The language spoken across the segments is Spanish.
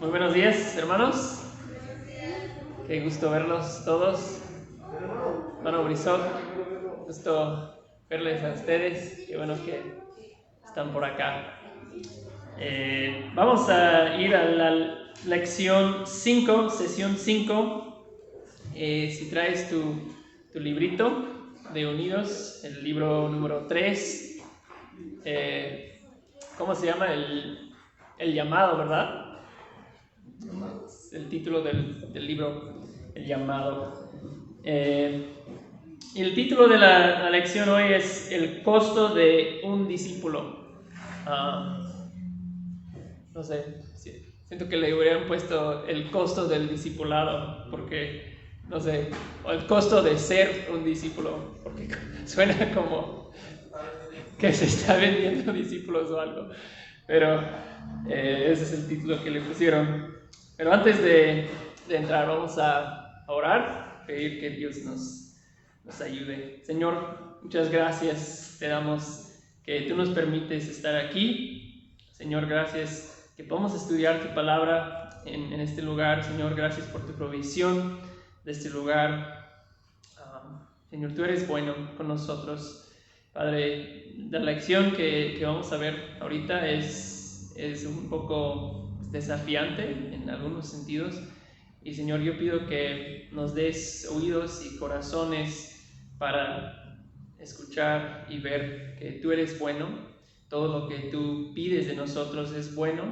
Muy buenos días, hermanos. Qué gusto verlos todos. Hermano Brizot, gusto verles a ustedes. Qué bueno que están por acá. Vamos a ir a la lección 5, sesión 5. Si traes tu librito de Unidos, el libro número 3. ¿Cómo se llama? El llamado, ¿verdad? El título del libro, El llamado. Y el título de la lección hoy es El costo de un discípulo. No sé, siento que le hubieran puesto el costo del discipulado, porque, no sé, o el costo de ser un discípulo, porque suena como que se está vendiendo discípulos o algo. Pero ese es el título que le pusieron. Pero antes de entrar, vamos a orar, pedir que Dios nos ayude. Señor, muchas gracias te damos que tú nos permites estar aquí. Señor, gracias que podamos estudiar tu palabra en este lugar. Señor, gracias por tu provisión de este lugar. Señor, tú eres bueno con nosotros. Padre, la lección que vamos a ver ahorita es un poco desafiante en algunos sentidos. Y Señor, yo pido que nos des oídos y corazones para escuchar y ver que tú eres bueno. Todo lo que tú pides de nosotros es bueno.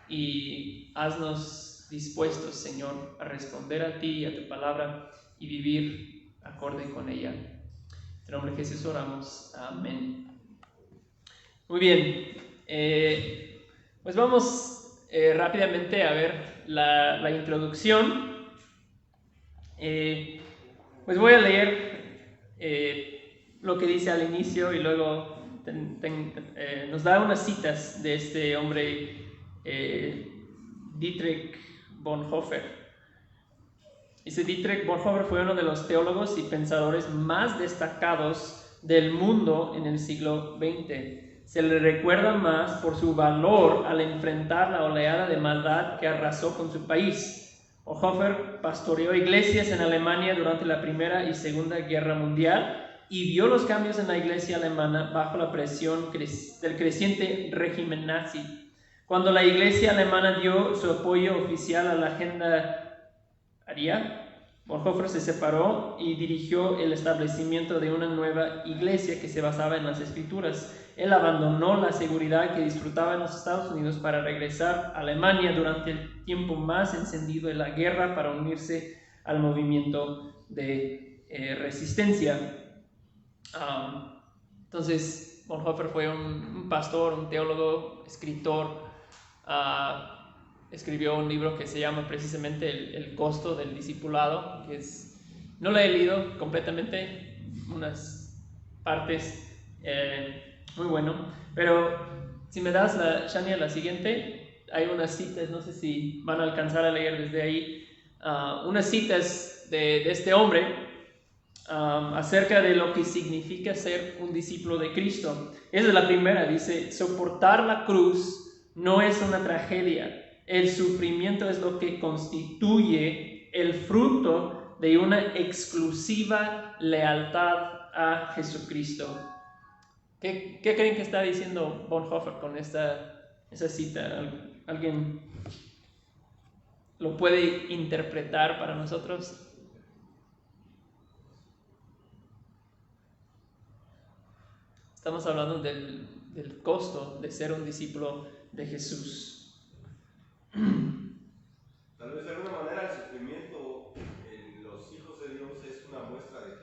Y haznos dispuestos, Señor, a responder a ti y a tu palabra y vivir acorde con ella. En nombre de Jesús oramos. Amén. Muy bien. Pues vamos rápidamente a ver la introducción. Pues voy a leer lo que dice al inicio y luego nos da unas citas de este hombre Dietrich Bonhoeffer. Dice, Dietrich Bonhoeffer fue uno de los teólogos y pensadores más destacados del mundo en el siglo XX. Se le recuerda más por su valor al enfrentar la oleada de maldad que arrasó con su país. Bonhoeffer pastoreó iglesias en Alemania durante la Primera y Segunda Guerra Mundial y vio los cambios en la iglesia alemana bajo la presión del creciente régimen nazi. Cuando la iglesia alemana dio su apoyo oficial a la agenda Bonhoeffer se separó y dirigió el establecimiento de una nueva iglesia que se basaba en las escrituras. Él abandonó la seguridad que disfrutaba en los Estados Unidos para regresar a Alemania durante el tiempo más encendido de la guerra para unirse al movimiento de resistencia. Entonces, Bonhoeffer fue un pastor, un teólogo, escritor. Escribió un libro que se llama precisamente El costo del discipulado, que no lo he leído completamente, unas partes, muy bueno, pero si me das, Shania, la siguiente, hay unas citas, no sé si van a alcanzar a leer desde ahí, unas citas de este hombre acerca de lo que significa ser un discípulo de Cristo. Esa es la primera, dice, soportar la cruz no es una tragedia. El sufrimiento es lo que constituye el fruto de una exclusiva lealtad a Jesucristo. ¿Qué creen que está diciendo Bonhoeffer con esa cita? ¿Alguien lo puede interpretar para nosotros? Estamos hablando del costo de ser un discípulo de Jesús. Tal vez de alguna manera el sufrimiento en los hijos de Dios es una muestra de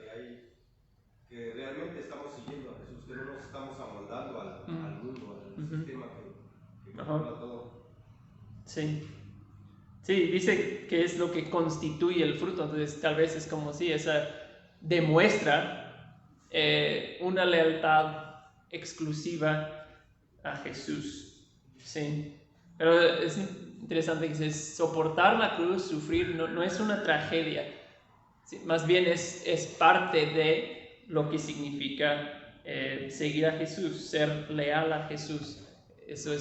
que realmente estamos siguiendo a Jesús, que no nos estamos amoldando al mundo, al sistema que controla todo. Sí. Sí, dice que es lo que constituye el fruto, entonces tal vez es como si esa demuestra una lealtad exclusiva a Jesús. Sí, pero es interesante que dice soportar la cruz, sufrir, no es una tragedia, sí, más bien es parte de lo que significa seguir a Jesús, ser leal a Jesús. Eso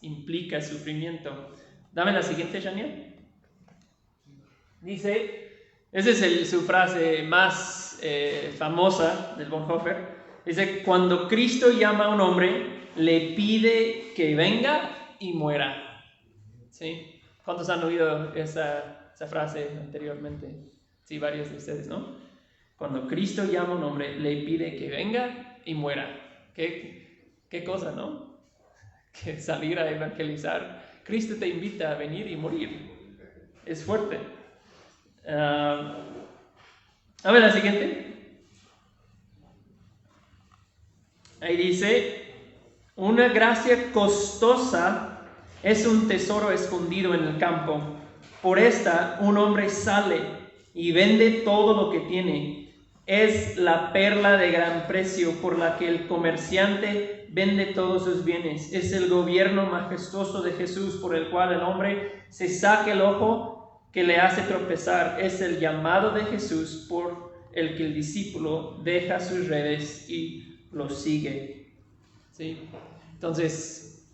implica sufrimiento. Dame la siguiente, Shania. Dice, esa es su frase más famosa del Bonhoeffer. Dice, cuando Cristo llama a un hombre, le pide que venga y muera. ¿Sí? ¿Cuántos han oído esa frase anteriormente? Sí, varios de ustedes, ¿no? Cuando Cristo llama a un hombre, le pide que venga y muera. ¿Qué cosa, no? Que salir a evangelizar. Cristo te invita a venir y morir. Es fuerte. A ver la siguiente. Ahí dice, una gracia costosa es un tesoro escondido en el campo. Por esta un hombre sale y vende todo lo que tiene. Es la perla de gran precio por la que el comerciante vende todos sus bienes. Es el gobierno majestuoso de Jesús por el cual el hombre se saca el ojo que le hace tropezar. Es el llamado de Jesús por el que el discípulo deja sus redes y lo sigue. ¿Sí? Entonces,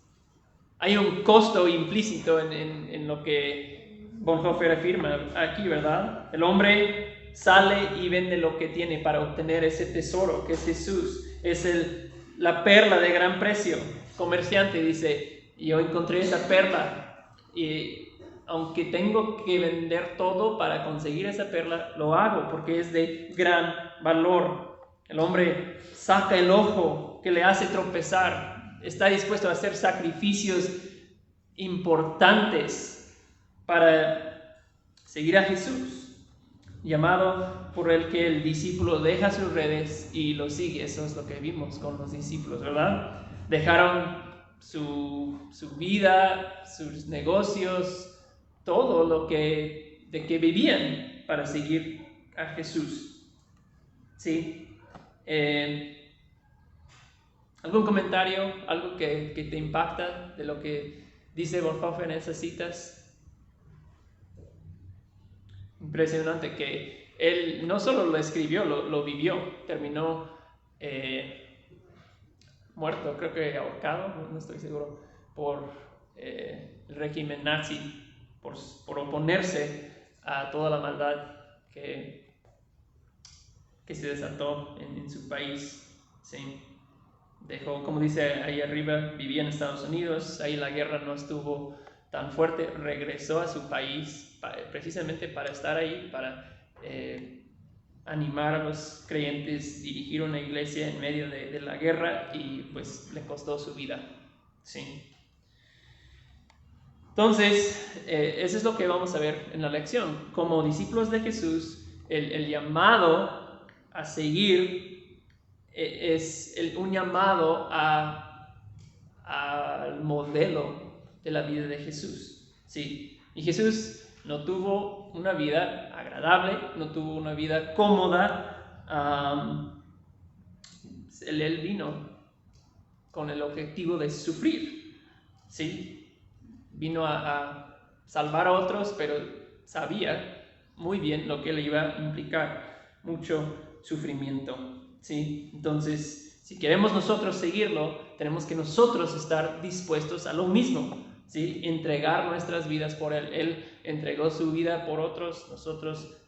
hay un costo implícito en lo que Bonhoeffer afirma aquí, ¿verdad? El hombre sale y vende lo que tiene para obtener ese tesoro que es Jesús. Es la perla de gran precio. El comerciante dice, yo encontré esa perla y aunque tengo que vender todo para conseguir esa perla, lo hago porque es de gran valor. El hombre saca el ojo que le hace tropezar, está dispuesto a hacer sacrificios importantes para seguir a Jesús, llamado por el que el discípulo deja sus redes y lo sigue. Eso es lo que vimos con los discípulos, ¿verdad? Dejaron su vida, sus negocios, todo de que vivían para seguir a Jesús. ¿Sí? ¿Algún comentario, algo que te impacta de lo que dice Bonhoeffer en esas citas? Impresionante que él no solo lo escribió, lo vivió, terminó muerto, creo que ahorcado, no estoy seguro, por el régimen nazi, por oponerse a toda la maldad que se desató en su país. ¿Sí? Dejó, como dice ahí arriba, vivía en Estados Unidos, ahí la guerra no estuvo tan fuerte, regresó a su país precisamente para estar ahí, para animar a los creyentes, dirigir una iglesia en medio de la guerra, y pues le costó su vida. Sí. Entonces, eso es lo que vamos a ver en la lección. Como discípulos de Jesús, el llamado a seguir es un llamado al modelo de la vida de Jesús. Sí. Y Jesús no tuvo una vida agradable, no tuvo una vida cómoda. Él vino con el objetivo de sufrir. ¿Sí? Vino a salvar a otros, pero sabía muy bien lo que le iba a implicar, mucho sufrimiento. ¿Sí? Entonces, si queremos nosotros seguirlo, tenemos que nosotros estar dispuestos a lo mismo, ¿sí? Entregar nuestras vidas por Él. Él entregó su vida por otros, nosotros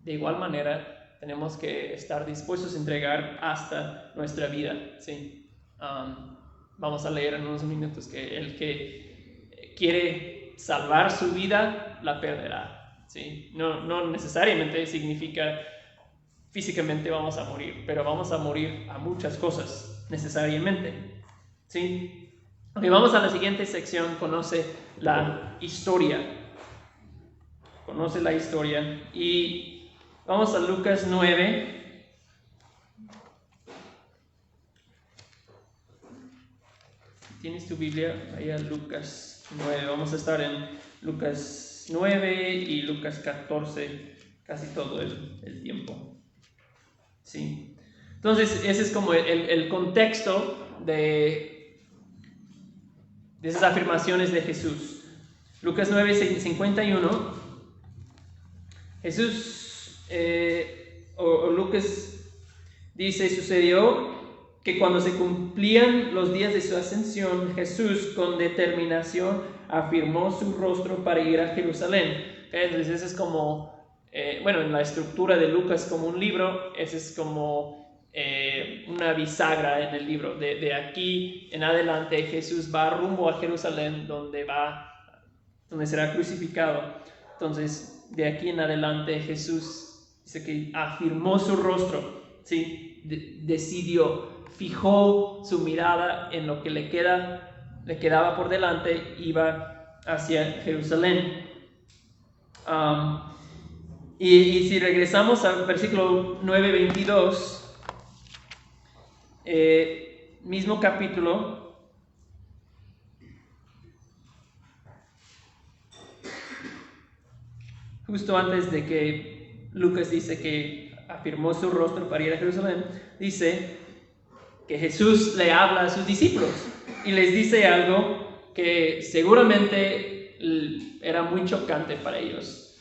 de igual manera tenemos que estar dispuestos a entregar hasta nuestra vida. ¿Sí? Vamos a leer en unos minutos que el que quiere salvar su vida, la perderá. ¿Sí? No necesariamente significa físicamente vamos a morir, pero vamos a morir a muchas cosas, necesariamente. ¿Sí? Ok, vamos a la siguiente sección, conoce la historia. Conoce la historia. Y vamos a Lucas 9. ¿Tienes tu Biblia? Ahí a Lucas 9. Vamos a estar en Lucas 9 y Lucas 14 casi todo el tiempo. ¿Sí? Entonces, ese es como el contexto de esas afirmaciones de Jesús. Lucas 9:51. Jesús, Lucas dice, sucedió que cuando se cumplían los días de su ascensión, Jesús con determinación afirmó su rostro para ir a Jerusalén. Entonces ese es como, en la estructura de Lucas como un libro, ese es como una bisagra en el libro. De aquí en adelante Jesús va rumbo a Jerusalén, donde será crucificado. Entonces de aquí en adelante Jesús dice que afirmó su rostro, ¿sí? Decidió, fijó su mirada en lo que le quedaba por delante, iba hacia Jerusalén. Y si regresamos al versículo 9:22, mismo capítulo, justo antes de que Lucas dice que afirmó su rostro para ir a Jerusalén, dice que Jesús le habla a sus discípulos y les dice algo que seguramente era muy chocante para ellos.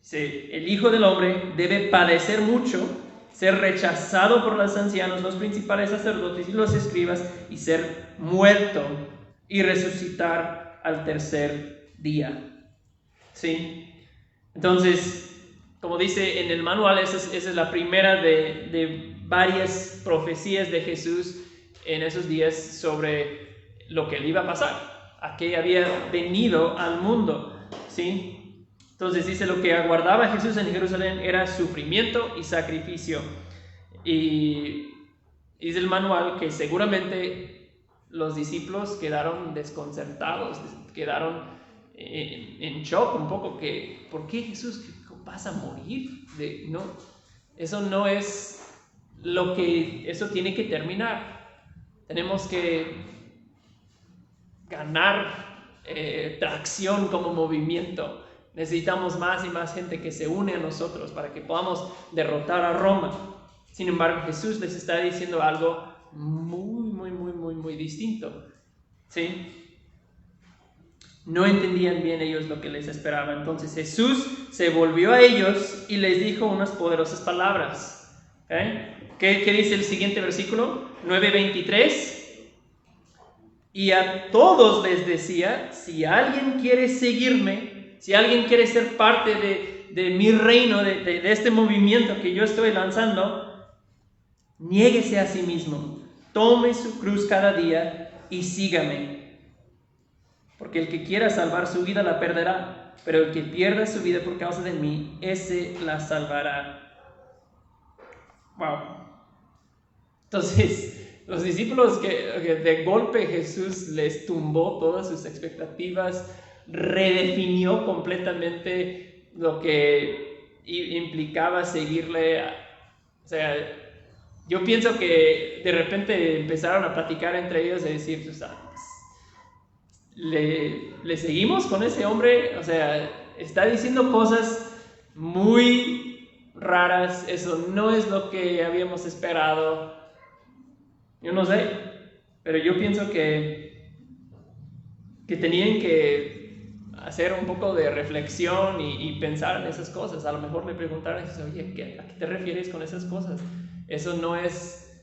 Dice: el Hijo del Hombre debe padecer mucho, ser rechazado por los ancianos, los principales sacerdotes y los escribas, y ser muerto y resucitar al tercer día. ¿Sí? Entonces, como dice en el manual, esa es la primera de varias profecías de Jesús en esos días sobre lo que le iba a pasar, a que había venido al mundo, ¿sí? Entonces dice: lo que aguardaba a Jesús en Jerusalén era sufrimiento y sacrificio. Y dice el manual que seguramente los discípulos quedaron desconcertados, quedaron en shock un poco, que ¿por qué Jesús vas a morir? No, eso no es lo que, eso tiene que terminar. Tenemos que ganar tracción como movimiento. Necesitamos más y más gente que se une a nosotros para que podamos derrotar a Roma. Sin embargo, Jesús les está diciendo algo muy distinto, ¿sí? No entendían bien ellos lo que les esperaba. Entonces Jesús se volvió a ellos y les dijo unas poderosas palabras. ¿Qué dice el siguiente versículo? 9:23. Y a todos les decía: si alguien quiere seguirme, si alguien quiere ser parte de mi reino, de este movimiento que yo estoy lanzando, niéguese a sí mismo, tome su cruz cada día y sígame. Porque el que quiera salvar su vida la perderá, pero el que pierda su vida por causa de mí, ese la salvará. Wow. Entonces, los discípulos que de golpe Jesús les tumbó todas sus expectativas, redefinió completamente lo que implicaba seguirle. O sea, yo pienso que de repente empezaron a platicar entre ellos y decir: ¿Le seguimos con ese hombre? O sea, está diciendo cosas muy raras, eso no es lo que habíamos esperado. Yo no sé, pero yo pienso que tenían que hacer un poco de reflexión y pensar en esas cosas. A lo mejor le preguntaron: oye, ¿a qué te refieres con esas cosas? Eso no es,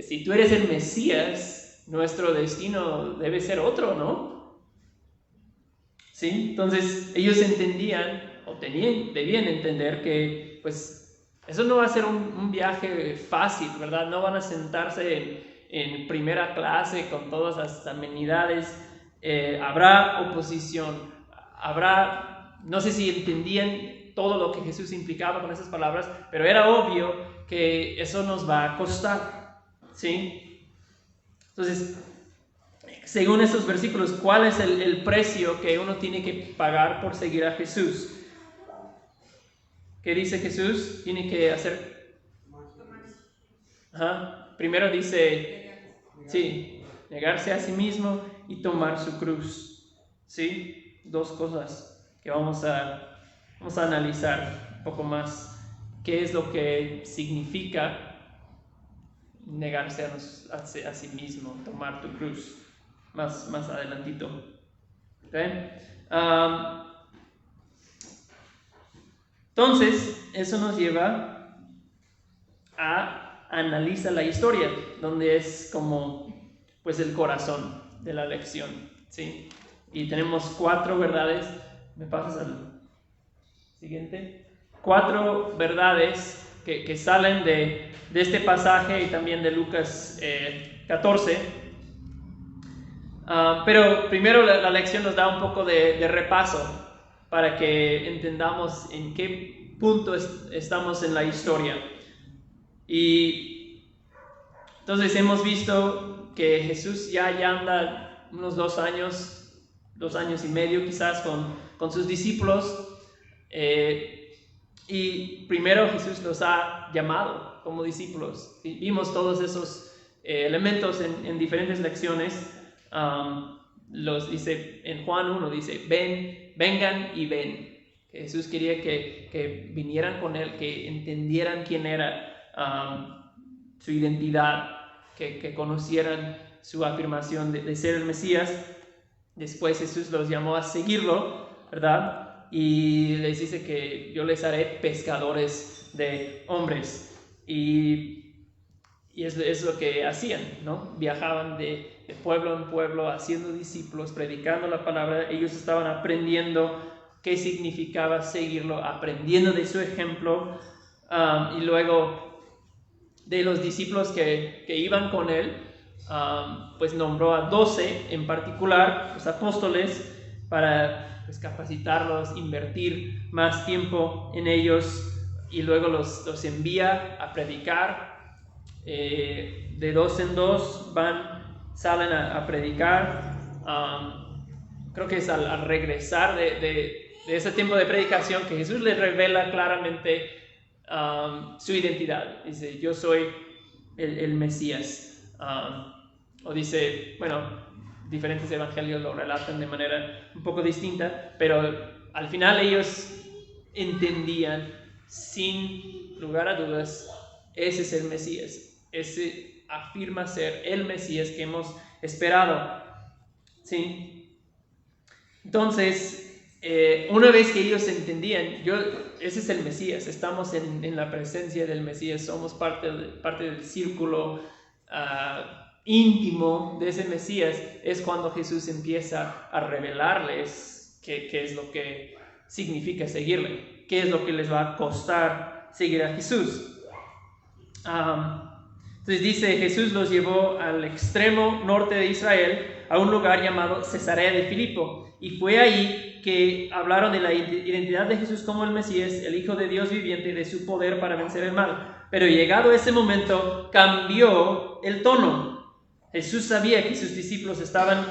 si tú eres el Mesías, nuestro destino debe ser otro, ¿no? ¿Sí? Entonces ellos entendían, o debían entender que pues eso no va a ser un viaje fácil, ¿verdad? No van a sentarse en primera clase con todas las amenidades. Habrá oposición, no sé si entendían todo lo que Jesús implicaba con esas palabras, pero era obvio que eso nos va a costar, ¿sí? Entonces, según estos versículos, ¿cuál es el precio que uno tiene que pagar por seguir a Jesús? ¿Qué dice Jesús? Tiene que hacer. Primero dice, sí, negarse a sí mismo y tomar su cruz. ¿Sí? Dos cosas que vamos a analizar un poco más. ¿Qué es lo que significa negarse a sí mismo, tomar tu cruz? Más adelantito. ¿Okay? Entonces, eso nos lleva a analizar la historia, donde es como pues el corazón de la lección, ¿sí? Y tenemos 4 verdades. ¿Me pasas al siguiente? 4 verdades que salen de este pasaje y también de Lucas 14. Pero primero la lección nos da un poco de repaso para que entendamos en qué punto estamos en la historia. Y entonces hemos visto que Jesús ya anda unos 2 años y medio quizás con sus discípulos. Y primero Jesús los ha llamado como discípulos. Y vimos todos esos elementos en diferentes lecciones. Los dice en Juan 1, dice, vengan y ven. Que Jesús quería que vinieran con Él, que entendieran quién era, su identidad, que conocieran su afirmación de ser el Mesías. Después Jesús los llamó a seguirlo, ¿verdad? Y les dice que yo les haré pescadores de hombres. Y es lo que hacían, ¿no? Viajaban de pueblo en pueblo haciendo discípulos, predicando la palabra. Ellos estaban aprendiendo qué significaba seguirlo, aprendiendo de su ejemplo. Y luego de los discípulos que iban con él, pues nombró a 12 en particular, los apóstoles, para pues, capacitarlos, invertir más tiempo en ellos, y luego los envía a predicar. De 2 en 2 salen a predicar. Creo que es al regresar de ese tiempo de predicación que Jesús les revela claramente su identidad. Dice, yo soy el Mesías. O dice, bueno, diferentes evangelios lo relatan de manera un poco distinta, pero al final ellos entendían sin lugar a dudas, ese es el Mesías. Ese afirma ser el Mesías que hemos esperado. ¿Sí? Entonces, una vez que ellos entendían, ese es el Mesías, estamos en la presencia del Mesías, somos parte del círculo íntimo de ese Mesías, es cuando Jesús empieza a revelarles qué es lo que significa seguirle, qué es lo que les va a costar seguir a Jesús. Entonces dice, Jesús los llevó al extremo norte de Israel, a un lugar llamado Cesarea de Filipo, y fue ahí que hablaron de la identidad de Jesús como el Mesías, el Hijo de Dios viviente, y de su poder para vencer el mal. Pero llegado ese momento, cambió el tono. Jesús sabía que sus discípulos estaban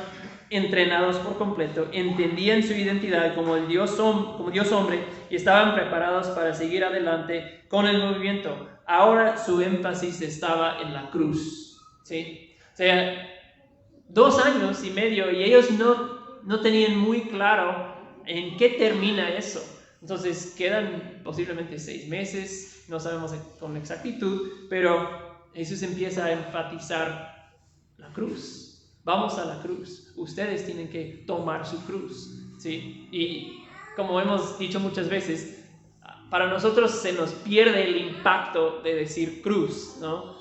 entrenados por completo, entendían su identidad como Dios hombre y estaban preparados para seguir adelante con el movimiento. Ahora su énfasis estaba en la cruz, ¿sí? O sea, 2 años y medio y ellos no tenían muy claro en qué termina eso. Entonces quedan posiblemente 6 meses, no sabemos con exactitud, pero Jesús empieza a enfatizar la cruz. Vamos a la cruz. Ustedes tienen que tomar su cruz, ¿sí? Y como hemos dicho muchas veces, para nosotros se nos pierde el impacto de decir cruz, ¿no?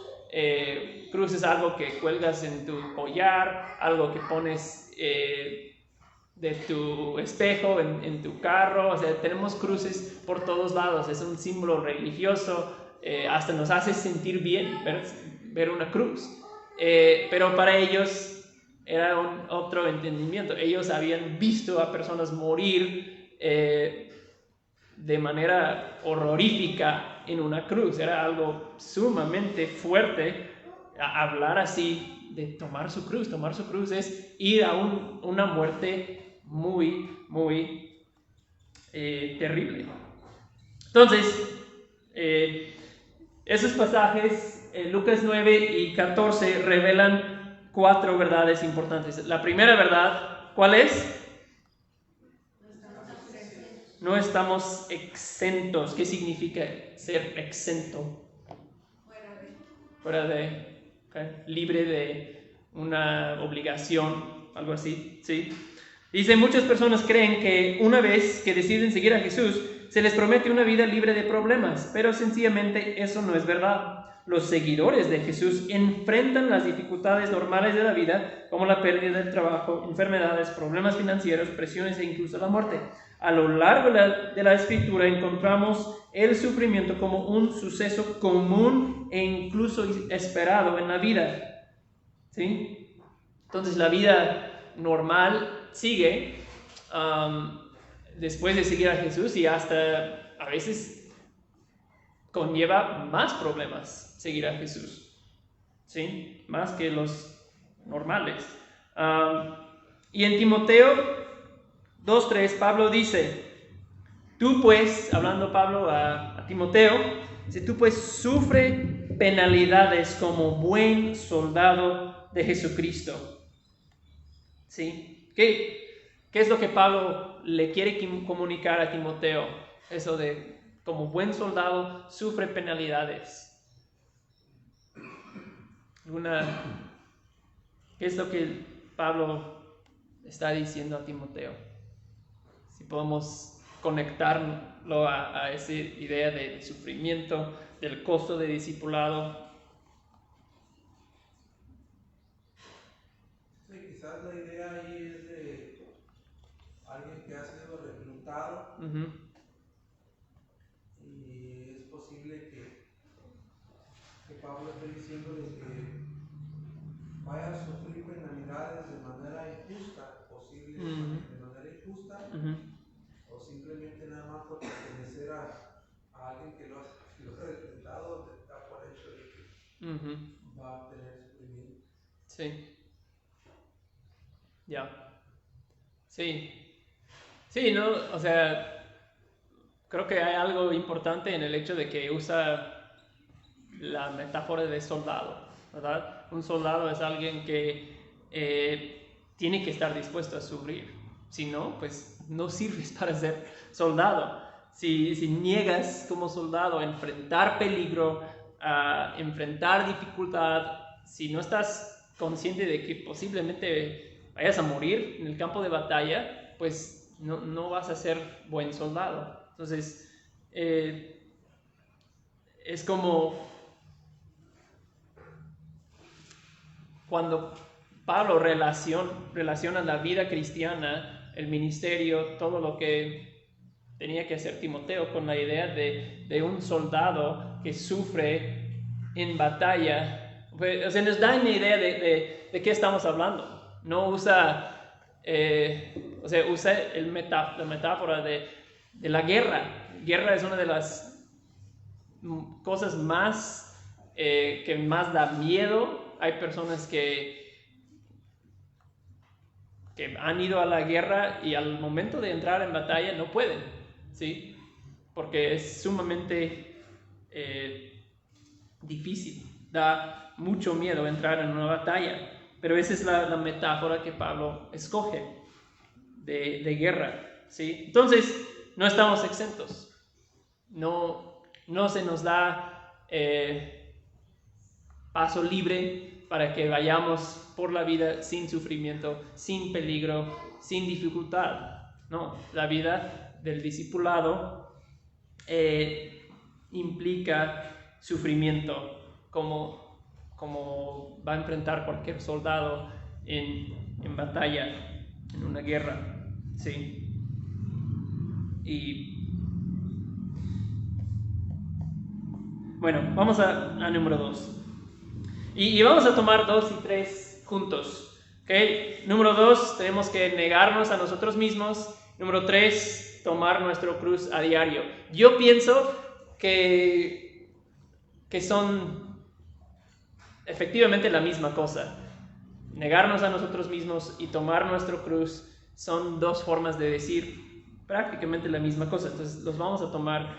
Cruz es algo que cuelgas en tu collar, algo que pones de tu espejo en tu carro. O sea, tenemos cruces por todos lados. Es un símbolo religioso. Hasta nos hace sentir bien ver una cruz. Pero para ellos era otro entendimiento. Ellos habían visto a personas morir de manera horrorífica en una cruz. Era algo sumamente fuerte. Hablar así de tomar su cruz es ir a una muerte muy, muy terrible. Entonces, esos pasajes, Lucas 9 y 14, revelan 4 verdades importantes. La primera verdad, ¿cuál es? No estamos exentos. ¿Qué significa ser exento? Fuera de, okay. Libre de una obligación, algo así, ¿sí? Dice, muchas personas creen que una vez que deciden seguir a Jesús, se les promete una vida libre de problemas, pero sencillamente eso no es verdad. los seguidores de Jesús enfrentan las dificultades normales de la vida, como la pérdida del trabajo, enfermedades, problemas financieros, presiones e incluso la muerte. A lo largo de la Escritura encontramos el sufrimiento como un suceso común e incluso esperado en la vida. ¿Sí? Entonces la vida normal sigue después de seguir a Jesús, y hasta a veces conlleva más problemas seguir a Jesús, ¿sí? Más que los normales. Y en Timoteo 2:3 Pablo dice, tú pues, hablando Pablo a Timoteo, dice, tú pues sufre penalidades como buen soldado de Jesucristo. ¿Sí? ¿Qué es lo que Pablo le quiere comunicar a Timoteo? Eso de, como buen soldado, sufre penalidades. ¿Qué es lo que Pablo está diciendo a Timoteo? Si podemos conectarlo a esa idea de sufrimiento, del costo de discipulado. Sí, quizás la idea ahí es de alguien que ha sido reclutado. Y es posible que Pablo esté diciéndole que vaya a sufrir penalidades de manera injusta, posiblemente de manera injusta, o simplemente nada más por pertenecer a alguien que lo ha reclutado, está por hecho de que va a tener sufrimiento. Sí. Ya. Sí. Sí, ¿no? O sea, creo que hay algo importante en el hecho de que usa la metáfora de soldado, ¿verdad? Un soldado es alguien que tiene que estar dispuesto a sufrir. Si no, pues no sirves para ser soldado. Si niegas como soldado a enfrentar peligro, a enfrentar dificultad, si no estás consciente de que posiblemente vayas a morir en el campo de batalla, pues no vas a ser buen soldado. Entonces, es como cuando Pablo relaciona la vida cristiana, el ministerio, todo lo que tenía que hacer Timoteo con la idea de un soldado que sufre en batalla. O sea, nos da una idea de qué estamos hablando. No usa, usa la metáfora de la guerra. Guerra es una de las cosas que más da miedo. Hay personas que han ido a la guerra y al momento de entrar en batalla no pueden, ¿sí? Porque es sumamente difícil, da mucho miedo entrar en una batalla, pero esa es la metáfora que Pablo escoge de guerra, ¿sí? Entonces, no estamos exentos, no se nos da paso libre para que vayamos por la vida sin sufrimiento, sin peligro, sin dificultad. No, la vida del discipulado implica sufrimiento, como va a enfrentar cualquier soldado en batalla, en una guerra, ¿sí? Y bueno, vamos a número 2. Y vamos a tomar 2 y 3 juntos. ¿Okay? Número 2, tenemos que negarnos a nosotros mismos. Número 3, tomar nuestro cruz a diario. Yo pienso que son efectivamente la misma cosa. Negarnos a nosotros mismos y tomar nuestro cruz son dos formas de decir prácticamente la misma cosa. Entonces los vamos a tomar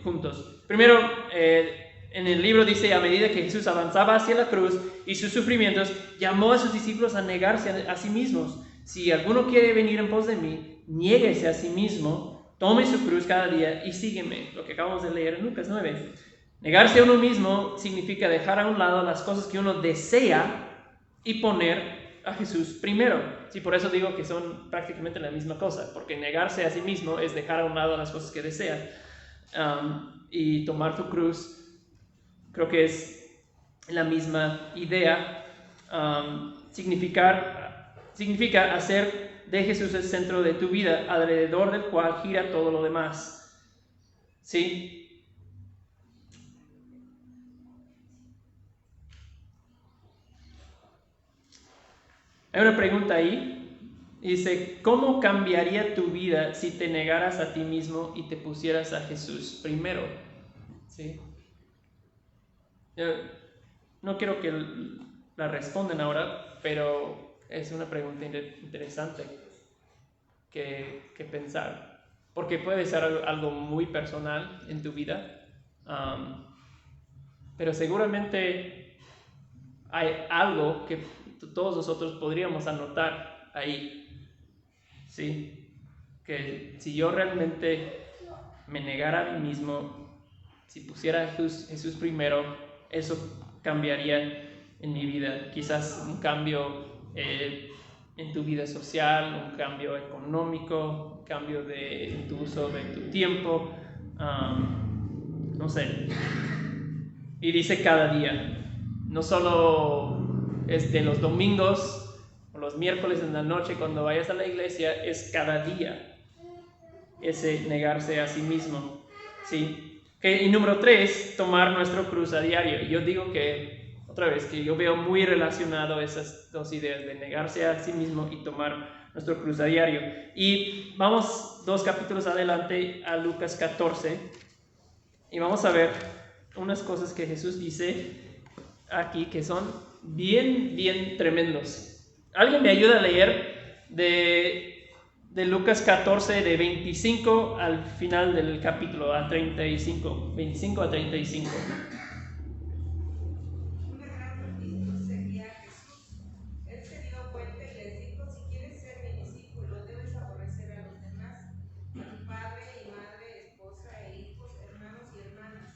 juntos. Primero, en el libro dice, a medida que Jesús avanzaba hacia la cruz y sus sufrimientos, llamó a sus discípulos a negarse a sí mismos. Si alguno quiere venir en pos de mí, niéguese a sí mismo, tome su cruz cada día y sígueme. Lo que acabamos de leer en Lucas 9. Negarse a uno mismo significa dejar a un lado las cosas que uno desea y poner a Jesús primero. Sí, por eso digo que son prácticamente la misma cosa, porque negarse a sí mismo es dejar a un lado las cosas que desea, y tomar tu cruz creo que es la misma idea. Significa hacer de Jesús el centro de tu vida, alrededor del cual gira todo lo demás. ¿Sí? Hay una pregunta ahí. Dice, ¿cómo cambiaría tu vida si te negaras a ti mismo y te pusieras a Jesús primero? ¿Sí? Yo no quiero que la respondan ahora, pero es una pregunta interesante que pensar. Porque puede ser algo muy personal en tu vida, pero seguramente hay algo que todos nosotros podríamos anotar ahí. Sí, que si yo realmente me negara a mí mismo, si pusiera a Jesús primero, eso cambiaría en mi vida. Quizás un cambio en tu vida social, un cambio económico, un cambio en tu uso de tu tiempo, no sé. Y dice cada día, no solo es de los domingos o los miércoles en la noche cuando vayas a la iglesia, es cada día ese negarse a sí mismo, ¿sí? Y número 3, tomar nuestro cruz a diario. Y yo digo que, otra vez, que yo veo muy relacionado esas dos ideas de negarse a sí mismo y tomar nuestro cruz a diario. Y vamos 2 capítulos adelante a Lucas 14 y vamos a ver unas cosas que Jesús dice aquí que son bien tremendos. ¿Alguien me ayuda a leer de Lucas 14, de 25 al final del capítulo, a 35, 25 a 35? Una gran multitud seguía a Jesús. Él se dio vuelta y les dijo, si quieres ser mi discípulo, debes aborrecer a los demás, a tu padre y madre, esposa e hijos, hermanos y hermanas.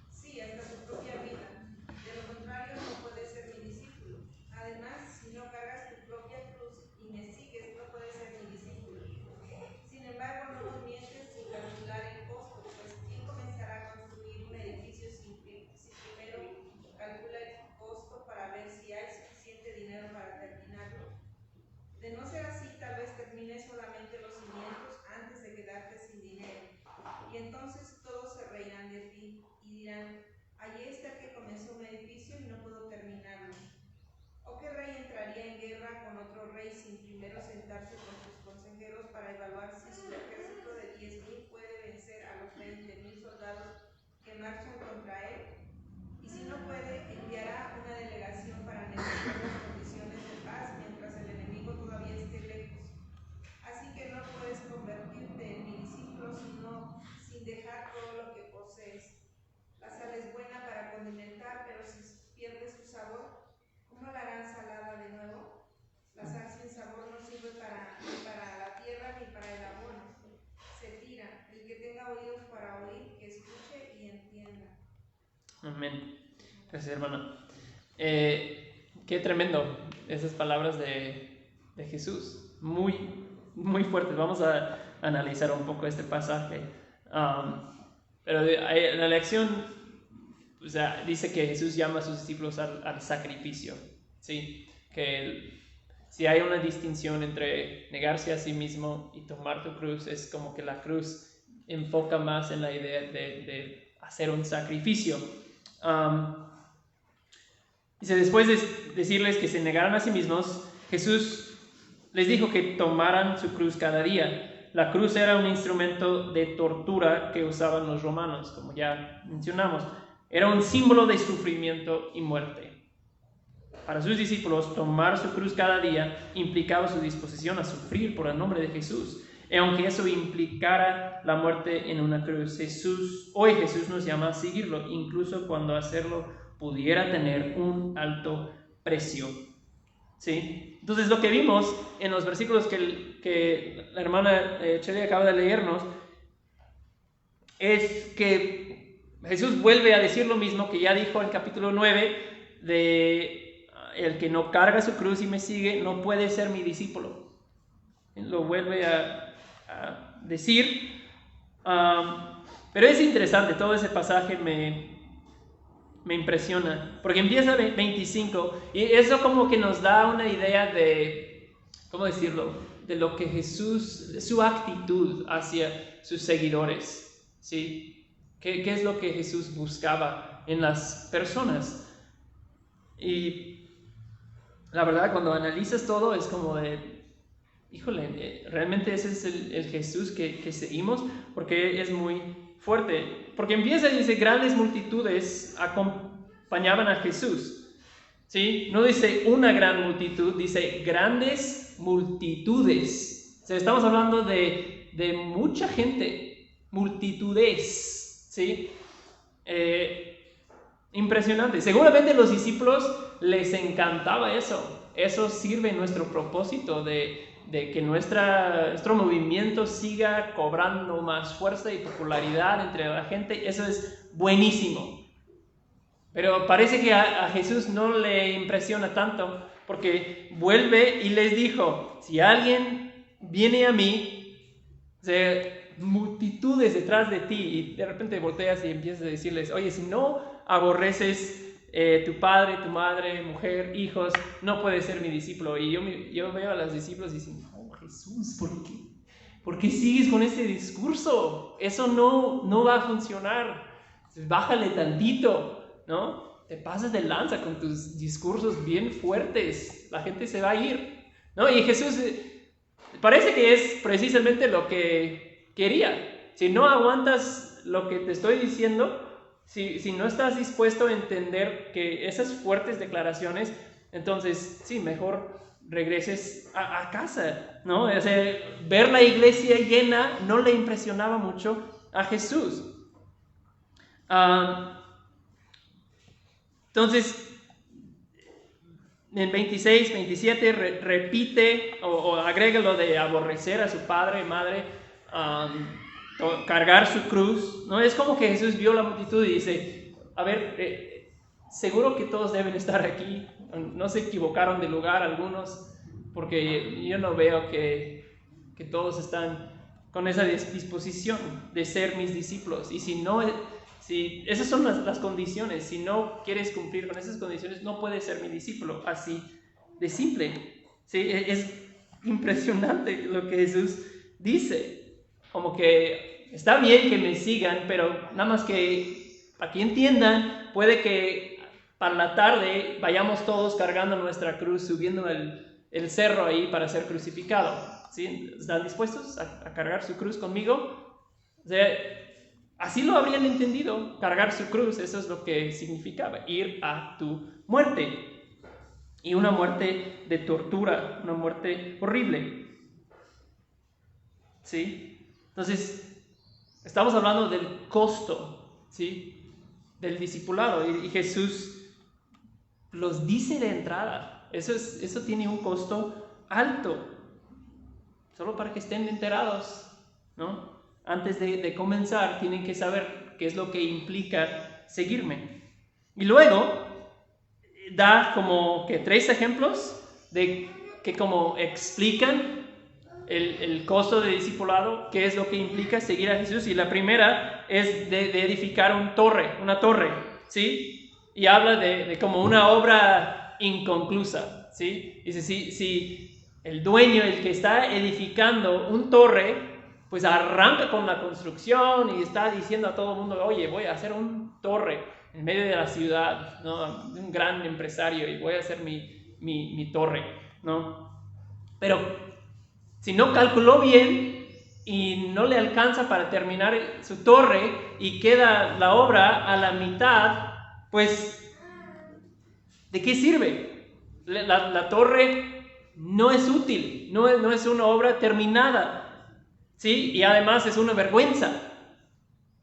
Sí, hasta tu propia vida. De lo contrario, no puedes ser mi discípulo. Además, si no cargas tu propia cruz y me sigues, no puedes ser mi discípulo. Sin embargo, no comiences sin calcular el costo, pues ¿quién comenzará a construir un edificio si primero calcula el costo para ver si hay suficiente dinero para terminarlo? De no ser así, tal vez termines solamente los cimientos antes de quedarte sin dinero. Y entonces todos se reirán de ti y dirán, allí está el que comenzó un edificio y no pudo terminarlo. ¿O qué rey entraría en guerra con otro rey sin primero sentarse con sus consejeros para evaluar si su ejército de 10,000 puede vencer a los 20,000 soldados que marchan contra él? Y si no puede, enviará una delegación para negociar las condiciones de paz mientras el enemigo todavía esté lejos. Así que no puedes convertirte en mi discípulo sin dejar todo lo que posees. La sal es buena para condimentar, pero si pierde su sabor, ¿cómo la harán salada de nuevo? La sal sin sabor no sirve ni para la tierra ni para el abono. Se tira. El que tenga oídos para oír, que escuche y entienda. Amén. Gracias, hermana. Qué tremendo esas palabras de Jesús. Muy fuertes. Vamos a analizar un poco este pasaje. Pero la lección, o sea, dice que Jesús llama a sus discípulos al sacrificio. ¿Sí? Que si hay una distinción entre negarse a sí mismo y tomar tu cruz, es como que la cruz enfoca más en la idea de hacer un sacrificio. Dice, después de decirles que se negaran a sí mismos, Jesús les dijo que tomaran su cruz cada día. La cruz era un instrumento de tortura que usaban los romanos, como ya mencionamos. Era un símbolo de sufrimiento y muerte. Para sus discípulos, tomar su cruz cada día implicaba su disposición a sufrir por el nombre de Jesús. Y aunque eso implicara la muerte en una cruz, hoy Jesús nos llama a seguirlo, incluso cuando hacerlo pudiera tener un alto precio. ¿Sí? Entonces, lo que vimos en los versículos que la hermana Chely acaba de leernos es que Jesús vuelve a decir lo mismo que ya dijo en capítulo 9 de el que no carga su cruz y me sigue no puede ser mi discípulo. Lo vuelve a decir. Pero es interesante, todo ese pasaje me impresiona, porque empieza 25 y eso como que nos da una idea de, ¿cómo decirlo?, de lo que Jesús, su actitud hacia sus seguidores, ¿sí? ¿Qué es lo que Jesús buscaba en las personas? Y la verdad, cuando analizas todo es como de, híjole, realmente ese es el Jesús que seguimos, porque es muy fuerte. Porque empieza y dice, grandes multitudes acompañaban a Jesús, ¿sí? No dice una gran multitud, dice grandes multitudes. O sea, estamos hablando de mucha gente, multitudes, ¿sí? Impresionante. Seguramente a los discípulos les encantaba eso. Eso sirve en nuestro propósito de que nuestro movimiento siga cobrando más fuerza y popularidad entre la gente. Eso es buenísimo. Pero parece que a Jesús no le impresiona tanto, porque vuelve y les dijo, si alguien viene a mí, o sea, multitudes detrás de ti, y de repente volteas y empiezas a decirles, oye, si no aborreces tu padre, tu madre, mujer, hijos, no puedes ser mi discípulo. Y yo veo a los discípulos y dicen, oh Jesús, ¿por qué sigues con este discurso? Eso no va a funcionar. Bájale tantito, ¿no? Te pasas de lanza con tus discursos bien fuertes, la gente se va a ir, ¿no? Y Jesús parece que es precisamente lo que quería. Si no aguantas lo que te estoy diciendo, si no estás dispuesto a entender que esas fuertes declaraciones, entonces sí, mejor regreses a casa, ¿no? O sea, ver la iglesia llena no le impresionaba mucho a Jesús. Entonces, en 26, 27 repite o agrega lo de aborrecer a su padre, madre, cargar su cruz, ¿no? Es como que Jesús vio la multitud y dice, a ver, seguro que todos deben estar aquí, no se equivocaron de lugar algunos, porque yo no veo que todos están con esa disposición de ser mis discípulos, y si esas son las condiciones, si no quieres cumplir con esas condiciones, no puedes ser mi discípulo, así de simple, ¿sí? Es impresionante lo que Jesús dice, como que está bien que me sigan, pero nada más que para que entiendan, puede que para la tarde vayamos todos cargando nuestra cruz, subiendo el cerro ahí para ser crucificado, ¿sí? ¿Están dispuestos a cargar su cruz conmigo? O sea, así lo habrían entendido, cargar su cruz, eso es lo que significaba, ir a tu muerte. Y una muerte de tortura, una muerte horrible. ¿Sí? Entonces, estamos hablando del costo, ¿sí?, del discipulado. Y Jesús los dice de entrada. Eso tiene un costo alto. Solo para que estén enterados, ¿no? Antes de comenzar, tienen que saber qué es lo que implica seguirme. Y luego da como que 3 ejemplos de que como explican el costo de discipulado, qué es lo que implica seguir a Jesús. Y la primera es de edificar una torre, ¿sí? Y habla de como una obra inconclusa, ¿sí? Dice, si el dueño, el que está edificando una torre, pues arranca con la construcción y está diciendo a todo el mundo, oye, voy a hacer una torre en medio de la ciudad, ¿no? Un gran empresario, y voy a hacer mi torre, ¿no? Pero si no calculó bien y no le alcanza para terminar su torre y queda la obra a la mitad, pues ¿de qué sirve? La torre no es útil, no es una obra terminada, ¿sí? Y además es una vergüenza,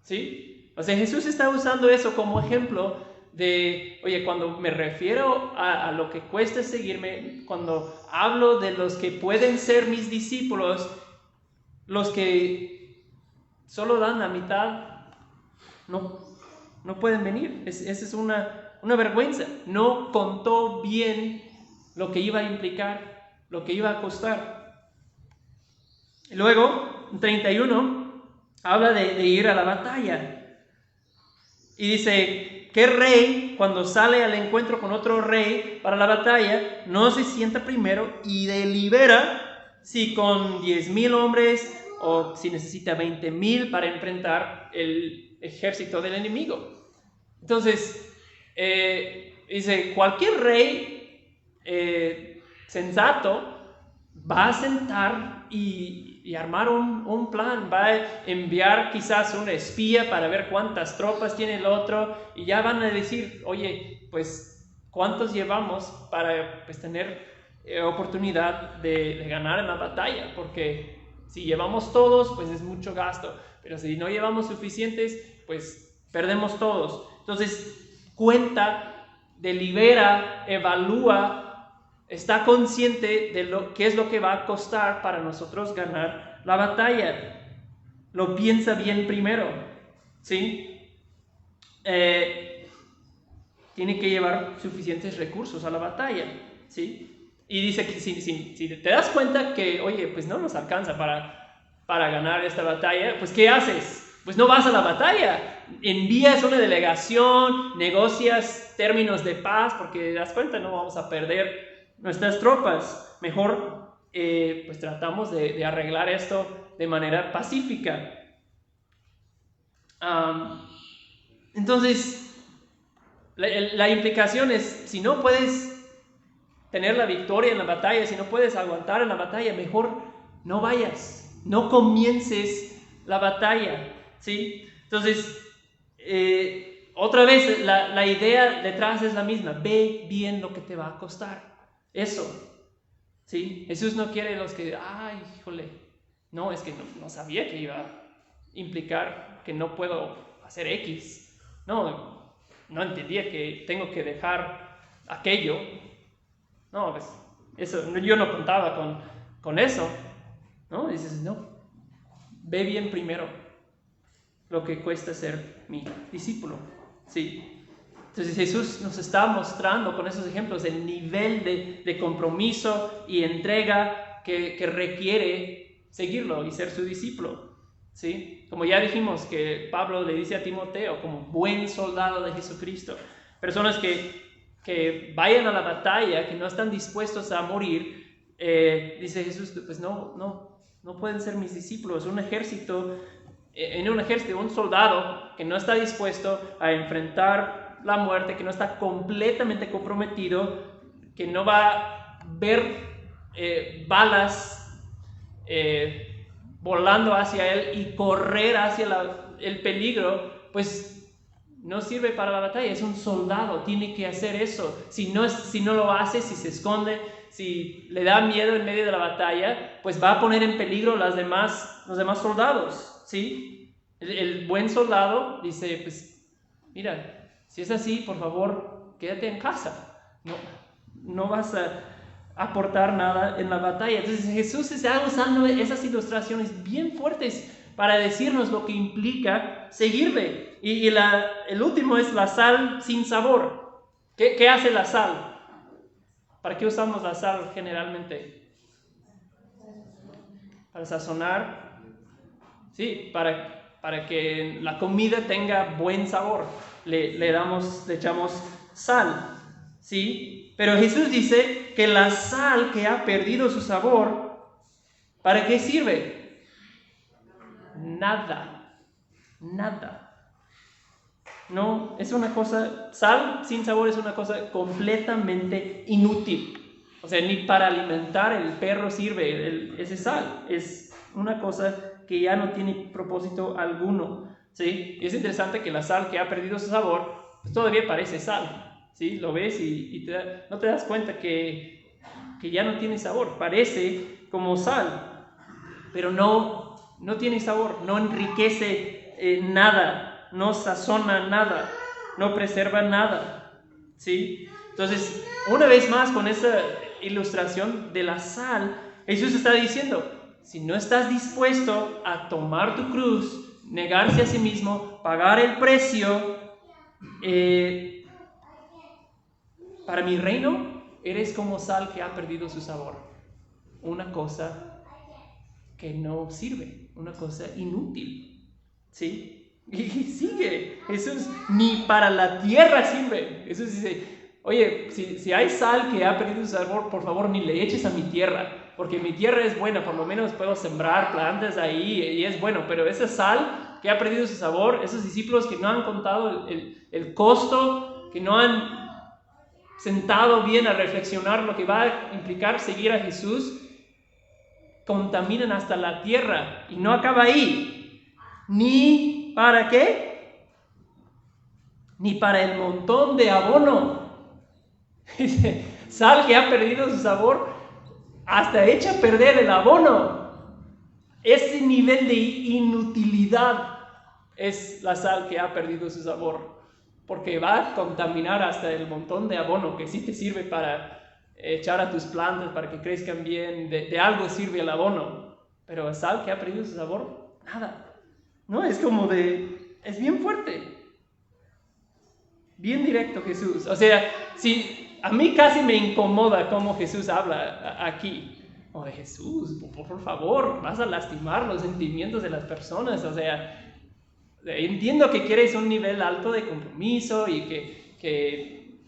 ¿sí? O sea, Jesús está usando eso como ejemplo de, oye, cuando me refiero a lo que cuesta seguirme, cuando hablo de los que pueden ser mis discípulos, los que solo dan la mitad, no pueden venir. Esa es una vergüenza. No contó bien lo que iba a implicar, lo que iba a costar. Y luego, en 31, habla de ir a la batalla. Y dice, ¿qué rey cuando sale al encuentro con otro rey para la batalla no se sienta primero y delibera si con 10,000 hombres o si necesita 20,000 para enfrentar el ejército del enemigo? Entonces, dice, cualquier rey sensato va a sentar y armar un plan, va a enviar quizás un espía para ver cuántas tropas tiene el otro, y ya van a decir, oye, pues, ¿cuántos llevamos para pues, tener oportunidad de ganar en la batalla? Porque si llevamos todos, pues es mucho gasto, pero si no llevamos suficientes, pues perdemos todos. Entonces, cuenta, delibera, evalúa, está consciente de qué es lo que va a costar para nosotros ganar la batalla. Lo piensa bien primero, ¿sí? Tiene que llevar suficientes recursos a la batalla, ¿sí? Y dice que si te das cuenta que, oye, pues no nos alcanza para ganar esta batalla, pues ¿qué haces? Pues no vas a la batalla, envías una delegación, negocias términos de paz, porque te das cuenta, no vamos a perder nuestras tropas. Mejor pues tratamos de arreglar esto de manera pacífica. Entonces, la implicación es, si no puedes tener la victoria en la batalla, si no puedes aguantar en la batalla, mejor no vayas, no comiences la batalla, ¿sí? Entonces, otra vez, la idea detrás es la misma: ve bien lo que te va a costar. Eso, ¿sí? Jesús no quiere los que, ay, híjole, no, es que no sabía que iba a implicar que no puedo hacer X. No entendía que tengo que dejar aquello. No, pues, eso, yo no contaba con eso, ¿no? Dices, no, ve bien primero lo que cuesta ser mi discípulo, ¿sí? Entonces Jesús nos está mostrando con esos ejemplos el nivel de compromiso y entrega que requiere seguirlo y ser su discípulo, ¿sí? Como ya dijimos, que Pablo le dice a Timoteo, como buen soldado de Jesucristo, personas que vayan a la batalla, que no están dispuestos a morir, dice Jesús, pues no pueden ser mis discípulos. Un ejército, un soldado que no está dispuesto a enfrentar la muerte, que no está completamente comprometido, que no va a ver balas volando hacia él y correr hacia el peligro, pues no sirve para la batalla. Es un soldado, tiene que hacer eso. Si no lo hace, si se esconde, si le da miedo en medio de la batalla, pues va a poner en peligro los demás soldados, ¿sí? El buen soldado dice, pues mira, si es así, por favor, quédate en casa. No vas a aportar nada en la batalla. Entonces Jesús está usando esas ilustraciones bien fuertes para decirnos lo que implica seguirle. Y el último es la sal sin sabor. ¿Qué hace la sal? ¿Para qué usamos la sal generalmente? Para sazonar. Sí, para que la comida tenga buen sabor. Le echamos sal, ¿sí? Pero Jesús dice que la sal que ha perdido su sabor, ¿para qué sirve? Nada. No, es una cosa, sal sin sabor es una cosa completamente inútil. O sea, ni para alimentar el perro sirve ese sal. Es una cosa que ya no tiene propósito alguno, ¿sí? Y es interesante que la sal que ha perdido su sabor, pues todavía parece sal, ¿sí? Lo ves y no te das cuenta que ya no tiene sabor. Parece como sal, pero no tiene sabor, no enriquece nada, no sazona nada, no preserva nada, ¿sí? Entonces, una vez más, con esa ilustración de la sal, Jesús está diciendo, si no estás dispuesto a tomar tu cruz, negarse a sí mismo, pagar el precio, para mi reino, eres como sal que ha perdido su sabor. Una cosa que no sirve, una cosa inútil, ¿sí? Y sigue, Jesús ni para la tierra sirve. Jesús dice, oye, si hay sal que ha perdido su sabor, por favor ni le eches a mi tierra, porque mi tierra es buena, por lo menos puedo sembrar plantas ahí y es bueno, pero esa sal que ha perdido su sabor, esos discípulos que no han contado el costo, que no han sentado bien a reflexionar lo que va a implicar seguir a Jesús, contaminan hasta la tierra. Y no acaba ahí. ¿Ni para qué? Ni para el montón de abono. Dice, sal que ha perdido su sabor, hasta echa a perder el abono. Ese nivel de inutilidad es la sal que ha perdido su sabor, porque va a contaminar hasta el montón de abono que sí te sirve para echar a tus plantas para que crezcan bien. De algo sirve el abono, pero sal que ha perdido su sabor, nada. No, es como es bien fuerte, bien directo Jesús. O sea, si a mí casi me incomoda cómo Jesús habla aquí. Oye, Jesús, por favor, vas a lastimar los sentimientos de las personas. O sea, entiendo que quieres un nivel alto de compromiso y que